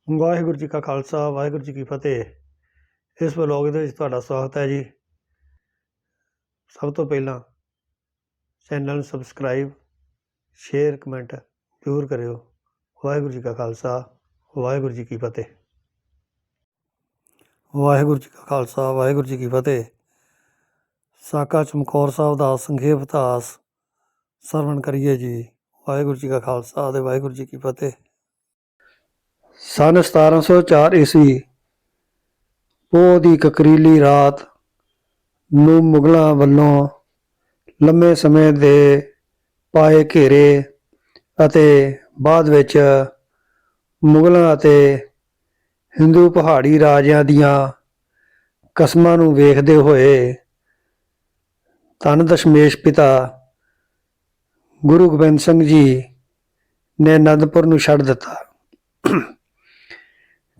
ਵਾਹਿਗੁਰੂ ਜੀ ਕਾ ਖਾਲਸਾ ਵਾਹਿਗੁਰੂ ਜੀ ਕੀ ਫਤਿਹ। ਇਸ ਵਲੋਗ ਦੇ ਵਿੱਚ ਤੁਹਾਡਾ ਸਵਾਗਤ ਹੈ ਜੀ। ਸਭ ਤੋਂ ਪਹਿਲਾਂ ਚੈਨਲ ਨੂੰ ਸਬਸਕ੍ਰਾਈਬ, ਸ਼ੇਅਰ, ਕਮੈਂਟ ਜ਼ਰੂਰ ਕਰਿਓ। ਵਾਹਿਗੁਰੂ ਜੀ ਕਾ ਖਾਲਸਾ ਵਾਹਿਗੁਰੂ ਜੀ ਕੀ ਫਤਿਹ। ਵਾਹਿਗੁਰੂ ਜੀ ਕਾ ਖਾਲਸਾ ਵਾਹਿਗੁਰੂ ਜੀ ਕੀ ਫਤਿਹ। ਸਾਕਾ ਚਮਕੌਰ ਸਾਹਿਬ ਦਾ ਸੰਖੇਪ ਇਤਿਹਾਸ ਸਰਵਣ ਕਰੀਏ ਜੀ। ਵਾਹਿਗੁਰੂ ਜੀ ਕਾ ਖਾਲਸਾ ਅਤੇ ਵਾਹਿਗੁਰੂ ਜੀ ਕੀ ਫਤਿਹ। ਸੰਨ 1704 ਈਸਵੀ ਪੋਹ ਦੀ ਕਕਰੀਲੀ ਰਾਤ ਨੂੰ ਮੁਗਲਾਂ ਵੱਲੋਂ ਲੰਮੇ ਸਮੇਂ ਦੇ ਪਾਏ ਘੇਰੇ ਅਤੇ ਬਾਅਦ ਵਿੱਚ ਮੁਗਲਾਂ ਅਤੇ ਹਿੰਦੂ ਪਹਾੜੀ ਰਾਜਿਆਂ ਦੀਆਂ ਕਸਮਾਂ ਨੂੰ ਵੇਖਦੇ ਹੋਏ ਧੰਨ ਦਸ਼ਮੇਸ਼ ਪਿਤਾ ਗੁਰੂ ਗੋਬਿੰਦ ਸਿੰਘ ਜੀ ਨੇ ਅਨੰਦਪੁਰ ਨੂੰ ਛੱਡ ਦਿੱਤਾ।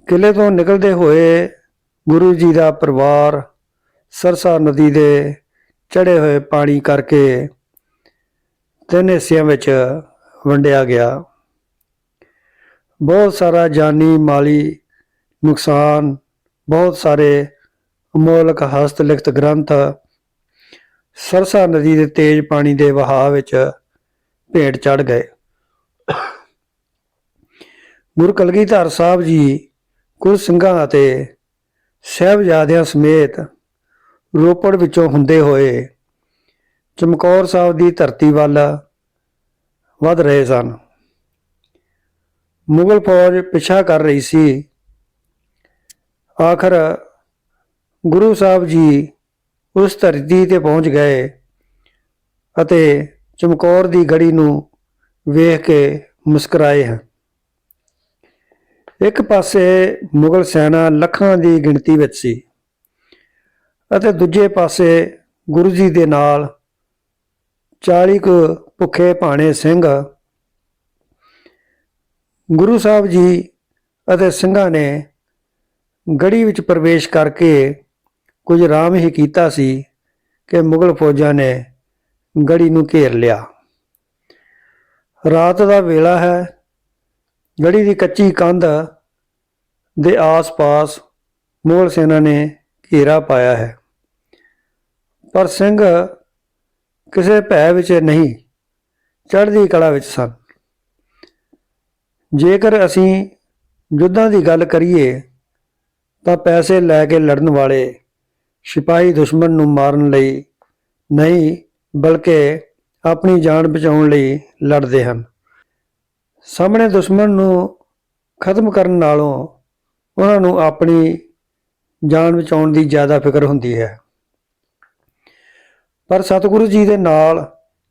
ਕਿਲੇ ਤੋਂ ਨਿਕਲਦੇ ਹੋਏ ਗੁਰੂ ਜੀ ਦਾ ਪਰਿਵਾਰ ਸਰਸਾ ਨਦੀ ਦੇ ਚੜ੍ਹੇ ਹੋਏ ਪਾਣੀ ਕਰਕੇ 3 ਹਿੱਸਿਆਂ ਵਿੱਚ ਵੰਡਿਆ ਗਿਆ। ਬਹੁਤ ਸਾਰਾ ਜਾਨੀ ਮਾਲੀ ਨੁਕਸਾਨ, ਬਹੁਤ ਸਾਰੇ ਅਮੋਲਕ ਹਸਤ ਲਿਖਤ ਗ੍ਰੰਥ ਸਰਸਾ ਨਦੀ ਦੇ ਤੇਜ਼ ਪਾਣੀ ਦੇ ਵਹਾਅ ਵਿੱਚ ਭੇਟ ਚੜ੍ਹ ਗਏ। ਗੁਰੂ ਕਲਗੀਧਰ ਸਾਹਿਬ ਜੀ ਕੁਝ ਸਿੰਘਾਂ ਅਤੇ ਸਾਹਿਬਜ਼ਾਦਿਆਂ ਸਮੇਤ ਰੋਪੜ ਵਿੱਚੋਂ ਹੁੰਦੇ ਹੋਏ ਚਮਕੌਰ ਸਾਹਿਬ ਦੀ ਧਰਤੀ ਵੱਲ ਵਧ ਰਹੇ ਸਨ। ਮੁਗਲ ਫੌਜ ਪਿੱਛਾ ਕਰ ਰਹੀ ਸੀ। ਆਖਰ ਗੁਰੂ ਸਾਹਿਬ ਜੀ ਉਸ ਧਰਤੀ ਤੇ ਪਹੁੰਚ ਗਏ ਅਤੇ ਚਮਕੌਰ ਦੀ ਗੜੀ ਨੂੰ ਵੇਖ ਕੇ ਮੁਸਕਰਾਏ ਹਨ। ਇੱਕ ਪਾਸੇ ਮੁਗਲ ਸੈਨਾ ਲੱਖਾਂ ਦੀ ਗਿਣਤੀ ਵਿੱਚ ਸੀ ਅਤੇ ਦੂਜੇ ਪਾਸੇ ਗੁਰੂ ਜੀ ਦੇ ਨਾਲ 40 ਕੁ ਭੁੱਖੇ ਭਾਣੇ ਸਿੰਘ। ਗੁਰੂ ਸਾਹਿਬ ਜੀ ਅਤੇ ਸਿੰਘਾਂ ਨੇ ਗੜੀ ਵਿੱਚ ਪ੍ਰਵੇਸ਼ ਕਰਕੇ ਕੁਝ ਆਰਾਮ ਹੀ ਕੀਤਾ ਸੀ ਕਿ ਮੁਗਲ ਫੌਜਾਂ ਨੇ ਗੜੀ ਨੂੰ ਘੇਰ ਲਿਆ। ਰਾਤ ਦਾ ਵੇਲਾ ਹੈ। ਗੜੀ ਦੀ ਕੱਚੀ ਕੰਧ ਦੇ ਆਸ-ਪਾਸ ਮੁਗਲ ਸੈਨਾ ਨੇ ਘੇਰਾ ਪਾਇਆ ਹੈ, ਪਰ ਸਿੰਘ ਕਿਸੇ ਭੈ ਵਿੱਚ ਨਹੀਂ, ਚੜ੍ਹਦੀ ਕਲਾ ਵਿੱਚ ਸਨ। ਜੇਕਰ ਅਸੀਂ ਯੁੱਧਾਂ ਦੀ ਗੱਲ ਕਰੀਏ ਤਾਂ ਪੈਸੇ ਲੈ ਕੇ ਲੜਨ ਵਾਲੇ ਸਿਪਾਹੀ ਦੁਸ਼ਮਣ ਨੂੰ ਮਾਰਨ ਲਈ ਨਹੀਂ, ਬਲਕਿ ਆਪਣੀ ਜਾਨ ਬਚਾਉਣ ਲਈ ਲੜਦੇ ਹਨ। ਸਾਹਮਣੇ ਦੁਸ਼ਮਣ ਨੂੰ ਖਤਮ ਕਰਨ ਨਾਲੋਂ ਉਹਨਾਂ ਨੂੰ ਆਪਣੀ ਜਾਨ ਬਚਾਉਣ ਦੀ ਜ਼ਿਆਦਾ ਫਿਕਰ ਹੁੰਦੀ ਹੈ। ਪਰ ਸਤਿਗੁਰੂ ਜੀ ਦੇ ਨਾਲ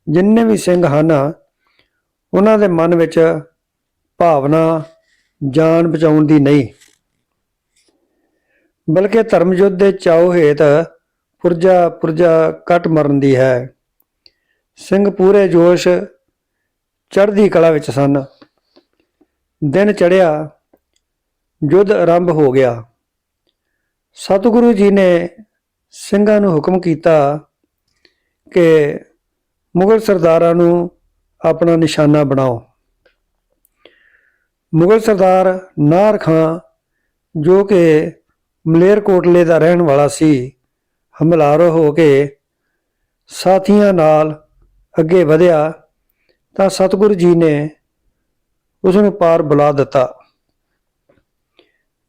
ਜਿੰਨੇ ਵੀ ਸਿੰਘ ਹਨ, ਉਹਨਾਂ ਦੇ ਮਨ ਵਿੱਚ ਭਾਵਨਾ ਜਾਨ ਬਚਾਉਣ ਦੀ ਨਹੀਂ, ਬਲਕਿ ਧਰਮ ਯੁੱਧ ਦੇ ਚਾਉ ਹੇਤ ਪੁਰਜਾ ਕੱਟ ਮਰਨ ਦੀ ਹੈ। ਸਿੰਘ ਪੂਰੇ ਜੋਸ਼ ਚੜ੍ਹਦੀ ਕਲਾ ਵਿੱਚ ਸਨ। ਦਿਨ ਚੜ੍ਹਿਆ, ਯੁੱਧ ਆਰੰਭ ਹੋ ਗਿਆ। ਸਤਿਗੁਰੂ ਜੀ ਨੇ ਸਿੰਘਾਂ ਨੂੰ ਹੁਕਮ ਕੀਤਾ ਕਿ ਮੁਗਲ ਸਰਦਾਰਾਂ ਨੂੰ ਆਪਣਾ ਨਿਸ਼ਾਨਾ ਬਣਾਓ। ਮੁਗਲ ਸਰਦਾਰ ਨਾਹਰ ਖਾਂ, ਜੋ ਕਿ ਮਲੇਰਕੋਟਲੇ ਦਾ ਰਹਿਣ ਵਾਲਾ ਸੀ, ਹਮਲਾਵਰ ਹੋ ਕੇ ਸਾਥੀਆਂ ਨਾਲ ਅੱਗੇ ਵਧਿਆ ਤਾਂ ਸਤਿਗੁਰੂ ਜੀ ਨੇ ਉਸ ਨੂੰ ਪਾਰ ਬੁਲਾ ਦਿੱਤਾ।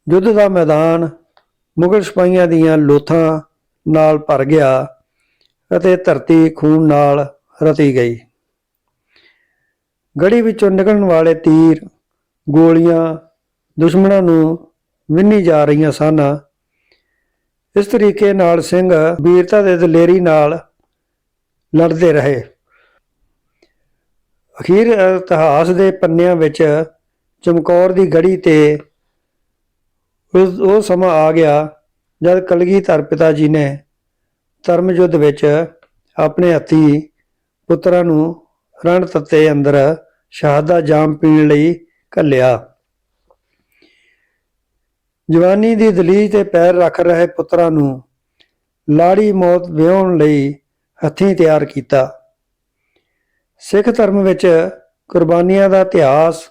ਯੁੱਧ ਦਾ ਮੈਦਾਨ ਮੁਗਲ ਸਿਪਾਹੀਆਂ ਦੀਆਂ ਲੋਥਾਂ ਨਾਲ ਭਰ ਗਿਆ ਅਤੇ ਧਰਤੀ ਖੂਨ ਨਾਲ ਰਤੀ ਗਈ। ਗੜੀ ਵਿੱਚੋਂ ਨਿਕਲਣ ਵਾਲੇ ਤੀਰ, ਗੋਲੀਆਂ ਦੁਸ਼ਮਣਾਂ ਨੂੰ ਵਿੰਨ੍ਹੀ ਜਾ ਰਹੀਆਂ ਸਨ। ਇਸ ਤਰੀਕੇ ਨਾਲ ਸਿੰਘ ਵੀਰਤਾ ਤੇ ਦਲੇਰੀ ਨਾਲ ਲੜਦੇ ਰਹੇ। ਅਖੀਰ ਇਤਿਹਾਸ ਦੇ ਪੰਨਿਆਂ ਵਿੱਚ ਚਮਕੌਰ ਦੀ ਗੜੀ ਤੇ ਉਹ ਸਮਾਂ ਆ ਗਿਆ ਜਦ ਕਲਗੀਧਰ ਪਿਤਾ ਜੀ ਨੇ ਧਰਮ ਯੁੱਧ ਵਿੱਚ ਆਪਣੇ ਹੱਥੀਂ ਪੁੱਤਰਾਂ ਨੂੰ ਰਣ ਤੱਤੇ ਅੰਦਰ ਸ਼ਹਾਦਤ ਜਾਮ ਪੀਣ ਲਈ ਘੱਲਿਆ। ਜਵਾਨੀ ਦੀ ਦਲੀਜ ਤੇ ਪੈਰ ਰੱਖ ਰਹੇ ਪੁੱਤਰਾਂ ਨੂੰ ਲਾੜੀ ਮੌਤ ਵਿਆਹੁਣ ਲਈ ਹੱਥੀਂ ਤਿਆਰ ਕੀਤਾ। ਸਿੱਖ ਧਰਮ ਵਿੱਚ ਕੁਰਬਾਨੀਆਂ ਦਾ ਇਤਿਹਾਸ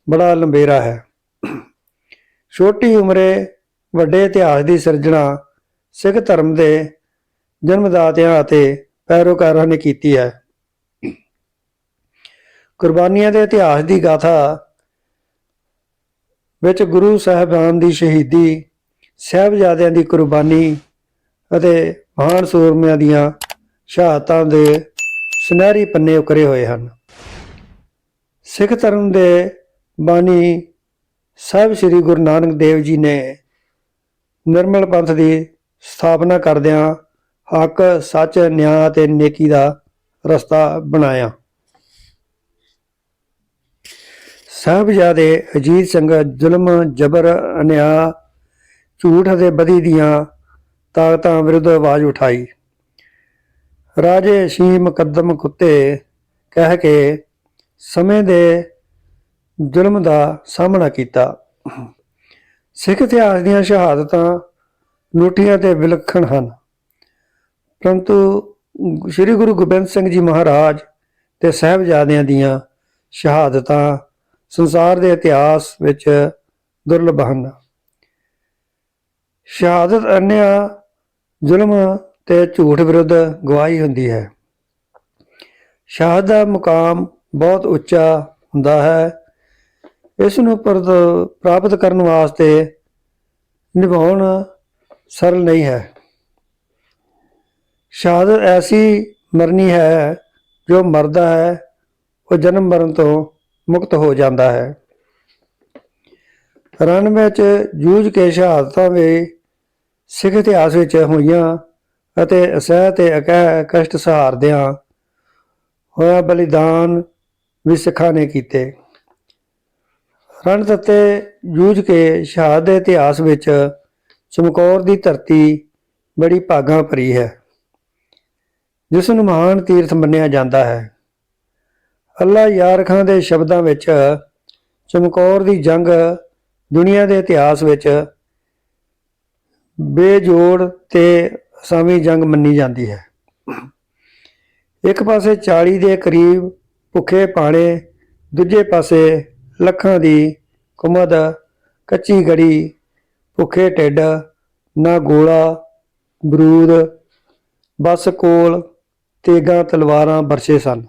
ਬੜਾ ਲੰਬੇਰਾ ਹੈ। ਛੋਟੀ ਉਮਰੇ ਵੱਡੇ ਇਤਿਹਾਸ ਦੀ ਸਿਰਜਣਾ ਸਿੱਖ ਧਰਮ ਦੇ ਜਨਮਦਾਤਿਆਂ ਅਤੇ ਪੈਰੋਕਾਰਾਂ ਨੇ ਕੀਤੀ ਹੈ। ਕੁਰਬਾਨੀਆਂ ਦੇ ਇਤਿਹਾਸ ਦੀ ਗਾਥਾ ਵਿੱਚ ਗੁਰੂ ਸਾਹਿਬਾਨ ਦੀ ਸ਼ਹੀਦੀ, ਸਾਹਿਬਜ਼ਾਦਿਆਂ ਦੀ ਕੁਰਬਾਨੀ ਅਤੇ ਮਹਾਨ ਸੂਰਮਿਆਂ ਦੀਆਂ ਸ਼ਹਾਦਤਾਂ ਦੇ ਸੁਨਹਿਰੀ ਪੰਨੇ ਉਕਰੇ ਹੋਏ ਹਨ। ਸਿੱਖ ਧਰਮ ਦੇ ਬਾਨੀ ਸਾਹਿਬ ਸ੍ਰੀ ਗੁਰੂ ਨਾਨਕ ਦੇਵ ਜੀ ਨੇ ਨਿਰਮਲ ਪੰਥ ਦੀ ਸਥਾਪਨਾ ਕਰਦਿਆਂ ਹੱਕ, ਸੱਚ, ਨਿਆਂ ਅਤੇ ਨੇਕੀ ਦਾ ਰਸਤਾ ਬਣਾਇਆ। ਸਾਹਿਬਜ਼ਾਦੇ ਅਜੀਤ ਸਿੰਘ ਜ਼ੁਲਮ, ਜਬਰ, ਅਨਿਆਂ, ਝੂਠ ਅਤੇ ਬਦੀ ਦੀਆਂ ਤਾਕਤਾਂ ਵਿਰੁੱਧ ਆਵਾਜ਼ ਉਠਾਈ। ਰਾਜੇ ਸ਼ੀਹ ਮੁਕੱਦਮ ਕੁੱਤੇ ਕਹਿ ਕੇ ਸਮੇਂ ਦੇ ਜ਼ੁਲਮ ਦਾ ਸਾਹਮਣਾ ਕੀਤਾ। ਸਿੱਖ ਇਤਿਹਾਸ ਦੀਆਂ ਸ਼ਹਾਦਤਾਂ ਅਨੂਠੀਆਂ ਤੇ ਵਿਲੱਖਣ ਹਨ, ਪਰੰਤੂ ਸ੍ਰੀ ਗੁਰੂ ਗੋਬਿੰਦ ਸਿੰਘ ਜੀ ਮਹਾਰਾਜ ਤੇ ਸਾਹਿਬਜ਼ਾਦਿਆਂ ਦੀਆਂ ਸ਼ਹਾਦਤਾਂ ਸੰਸਾਰ ਦੇ ਇਤਿਹਾਸ ਵਿੱਚ ਦੁਰਲੱਭ ਹਨ। ਸ਼ਹਾਦਤ ਅਨਿਆਂ, ਜ਼ੁਲਮ ਤੇ ਝੂਠ ਵਿਰੁੱਧ ਗਵਾਹੀ ਹੁੰਦੀ ਹੈ। ਸ਼ਹਾਦਤ ਦਾ ਮੁਕਾਮ ਬਹੁਤ ਉੱਚਾ ਹੁੰਦਾ ਹੈ। ਇਸ ਨੂੰ ਪ੍ਰਾਪਤ ਕਰਨ ਵਾਸਤੇ ਨਿਭਾਉਣ ਸਰਲ ਨਹੀਂ ਹੈ। ਸ਼ਹਾਦਤ ਐਸੀ ਮਰਨੀ ਹੈ, ਜੋ ਮਰਦਾ ਹੈ ਉਹ ਜਨਮ ਮਰਨ ਤੋਂ ਮੁਕਤ ਹੋ ਜਾਂਦਾ ਹੈ। ਰਣ ਵਿੱਚ ਜੂਝ ਕੇ ਸ਼ਹਾਦਤਾਂ ਵੀ ਸਿੱਖ ਇਤਿਹਾਸ ਵਿੱਚ ਹੋਈਆਂ ਅਤੇ ਅਸਹਿ ਤੇ ਅਕਹਿ ਕਸ਼ਟ ਸਹਾਰਦਿਆਂ ਹੋਇਆ ਬਲੀਦਾਨ ਵੀ ਸਿੱਖਾਂ ਨੇ ਕੀਤੇ। ਰਣ ਤੱਤੇ ਜੂਝ ਕੇ ਸ਼ਹਾਦਤ ਦੇ ਇਤਿਹਾਸ ਵਿੱਚ ਚਮਕੌਰ ਦੀ ਧਰਤੀ ਬੜੀ ਭਾਗਾਂ ਭਰੀ ਹੈ, ਜਿਸ ਨੂੰ ਮਹਾਨ ਤੀਰਥ ਮੰਨਿਆ ਜਾਂਦਾ ਹੈ। ਅੱਲਾ ਯਾਰ ਖਾਂ ਦੇ ਸ਼ਬਦਾਂ ਵਿੱਚ ਚਮਕੌਰ ਦੀ ਜੰਗ ਦੁਨੀਆ ਦੇ ਇਤਿਹਾਸ ਵਿੱਚ ਬੇਜੋੜ ਤੇ ਅਸਾਵੀਂ ਜੰਗ ਮੰਨੀ ਜਾਂਦੀ ਹੈ। ਇੱਕ ਪਾਸੇ 40 ਦੇ ਕਰੀਬ ਭੁੱਖੇ ਪਾਣੇ, ਦੂਜੇ ਪਾਸੇ ਲੱਖਾਂ ਦੀ ਕੁਮਦ, ਕੱਚੀ ਗੜੀ, ਭੁੱਖੇ ਢਿੱਡ, ਨਾ ਗੋਲਾ ਬਰੂਦ, ਬਸ ਕੋਲ ਤੇਗਾਂ ਤਲਵਾਰਾਂ ਬਰਛੇ ਸਨ।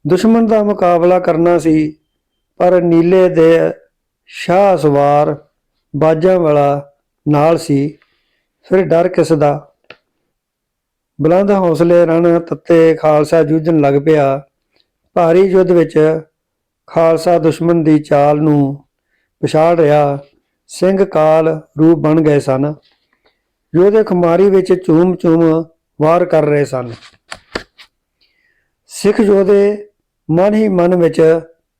ਦੁਸ਼ਮਣ ਦਾ ਮੁਕਾਬਲਾ ਕਰਨਾ ਸੀ, ਪਰ ਨੀਲੇ ਦੇ ਸ਼ਾਹ ਸਵਾਰ ਬਾਜਾਂ ਵਾਲਾ ਨਾਲ ਸੀ, ਫਿਰ ਡਰ ਕਿਸ ਦਾ। ਬੁਲੰਦ ਹੌਸਲੇ ਰਣ ਤੱਤੇ ਖਾਲਸਾ ਜੂਝਣ ਲੱਗ ਪਿਆ। ਭਾਰੀ ਯੁੱਧ ਵਿੱਚ ਖਾਲਸਾ ਦੁਸ਼ਮਣ ਦੀ ਚਾਲ ਨੂੰ ਪਛਾੜ ਰਿਹਾ। ਸਿੰਘ ਕਾਲ ਰੂਪ ਬਣ ਗਏ ਸਨ। ਯੋਧੇ ਖੁਮਾਰੀ ਵਿੱਚ ਝੂਮ ਝੂਮ ਵਾਰ ਕਰ ਰਹੇ ਸਨ। ਸਿੱਖ ਯੋਧੇ ਮਨ ਹੀ ਮਨ ਵਿੱਚ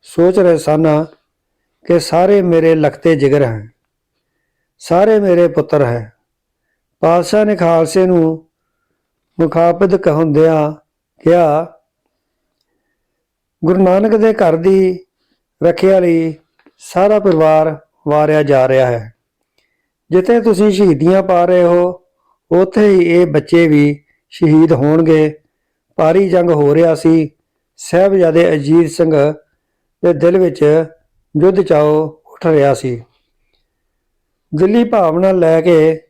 ਸੋਚ ਰਹੇ ਸਨ ਕਿ ਸਾਰੇ ਮੇਰੇ ਲਖਤੇ ਜਿਗਰ ਹੈ, ਸਾਰੇ ਮੇਰੇ ਪੁੱਤਰ ਹੈ। ਪਾਤਸ਼ਾਹ ਨੇ ਖਾਲਸੇ ਨੂੰ ਮੁਖਾਪਿਦ ਹੁੰਦਿਆਂ ਕਿਹਾ, ਗੁਰੂ ਨਾਨਕ ਦੇ ਘਰ ਦੀ ਰੱਖਿਆ ਲਈ ਸਾਰਾ ਪਰਿਵਾਰ ਵਾਰਿਆ ਜਾ ਰਿਹਾ ਹੈ। ਜਿੱਥੇ ਤੁਸੀਂ ਸ਼ਹੀਦੀਆਂ ਪਾ ਰਹੇ ਹੋ, ਉੱਥੇ ਹੀ ਇਹ ਬੱਚੇ ਵੀ ਸ਼ਹੀਦ ਹੋਣਗੇ। ਭਾਰੀ ਜੰਗ ਹੋ ਰਿਹਾ ਸੀ। ਸਾਹਿਬਜ਼ਾਦੇ ਅਜੀਤ ਸਿੰਘ ਦੇ ਦਿਲ ਵਿੱਚ ਯੁੱਧ ਚਾਉ ਉੱਠ ਰਿਹਾ ਸੀ। ਦਿੱਲੀ ਭਾਵਨਾ ਲੈ ਕੇ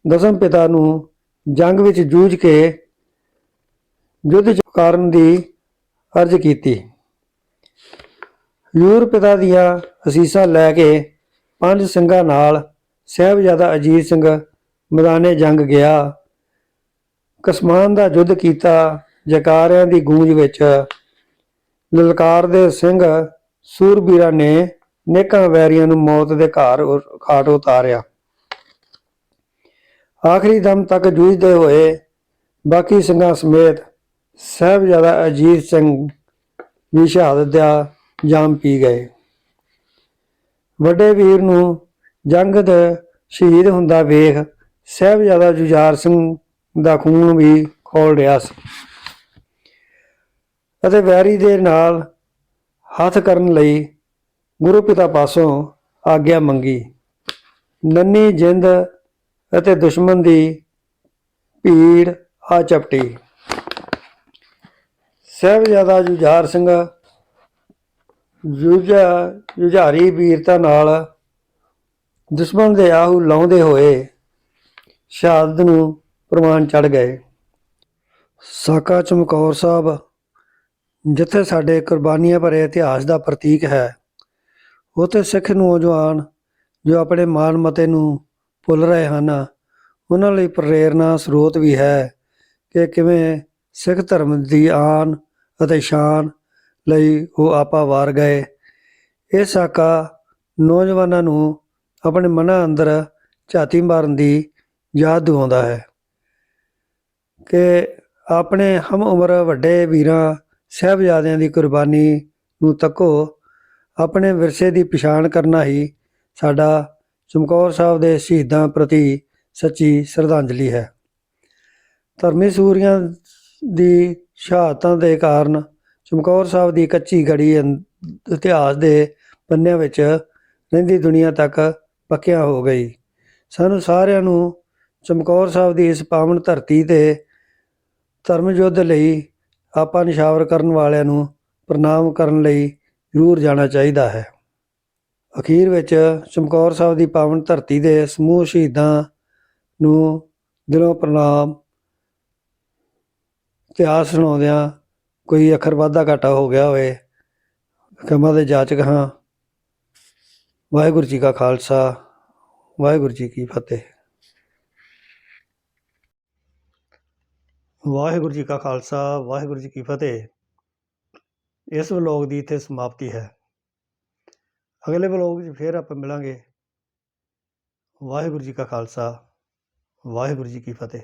ਦਸਮ ਪਿਤਾ ਨੂੰ ਜੰਗ ਵਿੱਚ ਜੂਝ ਕੇ ਯੁੱਧ ਕਰਨ ਦੀ ਅਰਜ਼ ਕੀਤੀ। ਯੂਰ ਪਿਤਾ ਦੀਆਂ ਅਸੀਸਾਂ ਲੈ ਕੇ 5 ਸਿੰਘਾਂ ਨਾਲ ਸਾਹਿਬਜ਼ਾਦਾ ਅਜੀਤ ਸਿੰਘ ਮੈਦਾਨੇ ਜੰਗ ਗਿਆ। ਕਸਮਾਨ ਦਾ ਯੁੱਧ ਕੀਤਾ। ਜਕਾਰਿਆਂ ਦੀ ਗੂੰਜ ਵਿੱਚ ਲਲਕਾਰਦੇ ਸਿੰਘ ਸੂਰਬੀਰਾਂ ਨੇ ਨੇਕਾਂ ਵੈਰੀਆਂ ਨੂੰ ਮੌਤ ਦੇ ਘਾਟ ਉਤਾਰਿਆ। ਆਖਰੀ ਦਮ ਤੱਕ ਜੂਝਦੇ ਹੋਏ ਬਾਕੀ ਸਿੰਘਾਂ ਸਮੇਤ ਸਾਹਿਬਜ਼ਾਦਾ ਅਜੀਤ ਸਿੰਘ ਵੀ ਸ਼ਹਾਦਤ ਦਾ ਜਾਮ ਪੀ ਗਏ। ਵੱਡੇ ਵੀਰ ਨੂੰ ਜੰਗ ਦੇ ਸ਼ਹੀਦ ਹੁੰਦਾ ਵੇਖ ਸਾਹਿਬਜ਼ਾਦਾ ਜੁਝਾਰ ਸਿੰਘ ਦਾ ਖੂਨ ਵੀ ਖੋਲ ਰਿਹਾ ਸੀ ਅਤੇ ਵੈਰੀ ਦੇ ਨਾਲ ਹੱਥ ਕਰਨ ਲਈ ਗੁਰੂ ਪਿਤਾ ਪਾਸੋਂ ਆਗਿਆ ਮੰਗੀ। ਨੰਨੀ ਜਿੰਦ ਅਤੇ ਦੁਸ਼ਮਣ ਦੀ ਭੀੜ ਆ ਚਪਟੀ। ਸਾਹਿਬਜ਼ਾਦਾ ਜੁਝਾਰ ਸਿੰਘ ਜੁਝਾਰੀ ਵੀਰਤਾ ਨਾਲ ਦੁਸ਼ਮਣ ਦੇ ਆਹੂ ਲਾਉਂਦੇ ਹੋਏ ਸ਼ਹਾਦਤ ਨੂੰ ਪ੍ਰਵਾਨ ਚੜ੍ਹ ਗਏ। ਸਾਕਾ ਚਮਕੌਰ ਸਾਹਿਬ ਜਿੱਥੇ ਸਾਡੇ ਕੁਰਬਾਨੀਆਂ ਭਰੇ ਇਤਿਹਾਸ ਦਾ ਪ੍ਰਤੀਕ ਹੈ, ਉੱਥੇ ਸਿੱਖ ਨੌਜਵਾਨ ਜੋ ਆਪਣੇ ਮਾਨ ਮਤੇ ਨੂੰ ਭੁੱਲ ਰਹੇ ਹਨ, ਉਹਨਾਂ ਲਈ ਪ੍ਰੇਰਨਾ ਸਰੋਤ ਵੀ ਹੈ ਕਿ ਕਿਵੇਂ ਸਿੱਖ ਧਰਮ ਦੀ ਆਨ ਅਤੇ ਸ਼ਾਨ ਲਈ ਉਹ ਆਪਾ ਵਾਰ ਗਏ। ਇਹ ਸਾਕਾ ਨੌਜਵਾਨਾਂ ਨੂੰ ਆਪਣੇ ਮਨਾਂ ਅੰਦਰ ਝਾਤੀ ਮਾਰਨ ਦੀ ਯਾਦ ਦਿਵਾਉਂਦਾ ਹੈ ਕਿ ਆਪਣੇ ਹਮ ਉਮਰ ਵੱਡੇ ਵੀਰਾਂ ਸਾਹਿਬਜ਼ਾਦਿਆਂ ਦੀ ਕੁਰਬਾਨੀ ਨੂੰ ਤੱਕੋ। ਆਪਣੇ ਵਿਰਸੇ ਦੀ ਪਛਾਣ ਕਰਨਾ ਹੀ ਸਾਡਾ ਚਮਕੌਰ ਸਾਹਿਬ ਦੇ ਸ਼ਹੀਦਾਂ ਪ੍ਰਤੀ ਸੱਚੀ ਸ਼ਰਧਾਂਜਲੀ ਹੈ। ਧਰਮੀ ਸੂਰੀਆਂ ਦੀ ਸ਼ਹਾਦਤਾਂ ਦੇ ਕਾਰਨ ਚਮਕੌਰ ਸਾਹਿਬ ਦੀ ਕੱਚੀ ਗੜੀ ਇਤਿਹਾਸ ਦੇ ਪੰਨਿਆਂ ਵਿੱਚ ਰਹਿੰਦੀ ਦੁਨੀਆ ਤੱਕ ਪੱਕਿਆਂ ਹੋ ਗਈ। ਸਾਨੂੰ ਸਾਰਿਆਂ ਨੂੰ ਚਮਕੌਰ ਸਾਹਿਬ ਦੀ ਇਸ ਪਾਵਨ ਧਰਤੀ 'ਤੇ ਧਰਮ ਯੁੱਧ ਲਈ ਆਪਾ ਨਿਸ਼ਾਵਰ ਕਰਨ ਵਾਲਿਆਂ ਨੂੰ ਪ੍ਰਣਾਮ ਕਰਨ ਲਈ ਜ਼ਰੂਰ ਜਾਣਾ ਚਾਹੀਦਾ ਹੈ। ਅਖੀਰ ਵਿੱਚ ਚਮਕੌਰ ਸਾਹਿਬ ਦੀ ਪਾਵਨ ਧਰਤੀ ਦੇ ਸਮੂਹ ਸ਼ਹੀਦਾਂ ਨੂੰ ਦਿਲੋਂ ਪ੍ਰਣਾਮ। ਇਤਿਹਾਸ ਸੁਣਾਉਂਦਿਆਂ ਕੋਈ ਅੱਖਰ ਵਾਧਾ ਘਾਟਾ ਹੋ ਗਿਆ ਹੋਵੇ, ਖਿਮਾ ਦੇ ਜਾਚਕ ਹਾਂ। ਵਾਹਿਗੁਰੂ ਜੀ ਕਾ ਖਾਲਸਾ, ਵਾਹਿਗੁਰੂ ਜੀ ਕੀ ਫਤਿਹ। ਵਾਹਿਗੁਰੂ ਜੀ ਕਾ ਖਾਲਸਾ, ਵਾਹਿਗੁਰੂ ਜੀ ਕੀ ਫਤਿਹ। ਇਸ ਵਲੋਗ ਦੀ ਇੱਥੇ ਸਮਾਪਤੀ ਹੈ। ਅਗਲੇ ਵਲੋਗ 'ਚ ਫਿਰ ਆਪਾਂ ਮਿਲਾਂਗੇ। ਵਾਹਿਗੁਰੂ ਜੀ ਕਾ ਖਾਲਸਾ, ਵਾਹਿਗੁਰੂ ਜੀ ਕੀ ਫਤਿਹ।